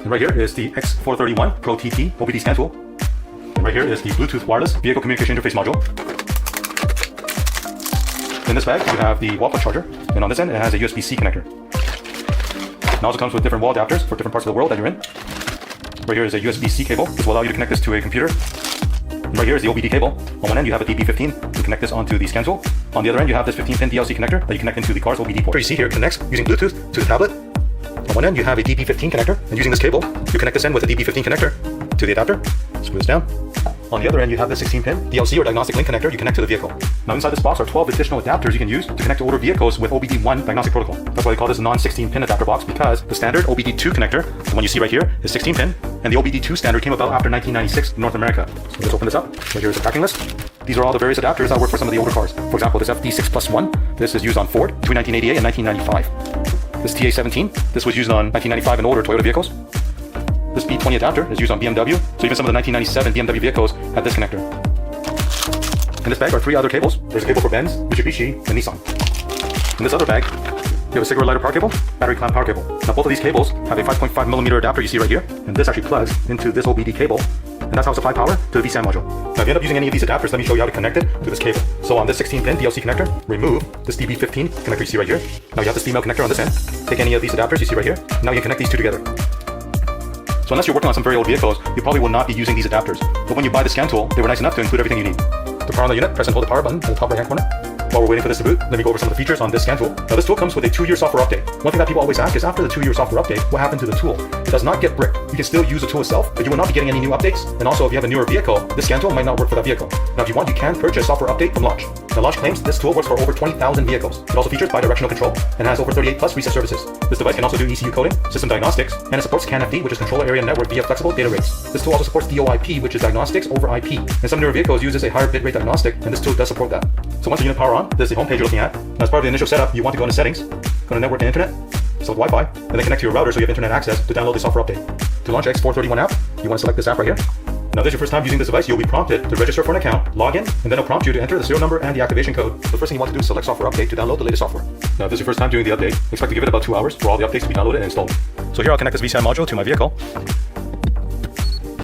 And right here is the X431 Pro TT OBD scan tool. And right here is the Bluetooth wireless vehicle communication interface module. In this bag, you have the wall plug charger, and on this end, it has a USB-C connector. It also comes with different wall adapters for different parts of the world that you're in. Right here is a USB-C cable. This will allow you to connect this to a computer. And right here is the OBD cable. On one end, you have a DP15 to connect this onto the scan tool. On the other end, you have this 15-pin DLC connector that you connect into the car's OBD port. Here you see here, it connects using Bluetooth to the tablet. On one end, you have a DP15 connector, and using this cable, you connect this end with a DP15 connector to the adapter. Screw this down. On the other end, you have the 16-pin DLC or diagnostic link connector you connect to the vehicle. Now inside this box are 12 additional adapters you can use to connect to older vehicles with OBD-I diagnostic protocol. That's why they call this a non-16-pin adapter box, because the standard OBD-II connector, the one you see right here, is 16-pin, and the OBD-II standard came about after 1996 in North America. So let's open this up. Right here is the packing list. These are all the various adapters that work for some of the older cars. For example, this FD6+1, this is used on Ford between 1988 and 1995. This TA17, this was used on 1995 and older Toyota vehicles. This B20 adapter is used on BMW, so even some of the 1997 BMW vehicles had this connector. In this bag are 3 other cables. There's a cable for Benz, Mitsubishi, and Nissan. In this other bag, you have a cigarette lighter power cable, battery clamp power cable. Now both of these cables have a 5.5mm adapter you see right here, and this actually plugs into this OBD cable, and that's how it supplies power to the vSAN module. Now if you end up using any of these adapters, let me show you how to connect it to this cable. So on this 16-pin DLC connector, remove this DB15 connector you see right here. Now you have this female connector on this end. Take any of these adapters you see right here. Now you can connect these two together. So unless you're working on some very old vehicles, you probably will not be using these adapters. But when you buy the scan tool, they were nice enough to include everything you need. To power on the unit, press and hold the power button at the top right hand corner. While we're waiting for this to boot, let me go over some of the features on this scan tool. Now this tool comes with a 2-year software update. One thing that people always ask is, after the 2-year software update, what happened to the tool? It does not get bricked. You can still use the tool itself, but you will not be getting any new updates. And also, if you have a newer vehicle, this scan tool might not work for that vehicle. Now if you want, you can purchase software update from launch. Now launch claims this tool works for over 20,000 vehicles. It also features bi-directional control and has over 38 plus reset services. This device can also do ECU coding, system diagnostics, and it supports CAN-FD, which is controller area network via flexible data rates. This tool also supports DOIP, which is diagnostics over IP. And some newer vehicles uses a higher bitrate diagnostic, and this tool does support that. So once the unit power on, this is the home page you're looking at. Now as part of the initial setup, you want to go into settings, go to network and internet, select Wi-Fi, and then connect to your router so you have internet access to download the software update. To launch X431 app, you want to select this app right here. Now this is your first time using this device, you'll be prompted to register for an account, log in, and then it'll prompt you to enter the serial number and the activation code. The first thing you want to do is select software update to download the latest software. Now if this is your first time doing the update, expect to give it about 2 hours for all the updates to be downloaded and installed. So here I'll connect this vSAN module to my vehicle.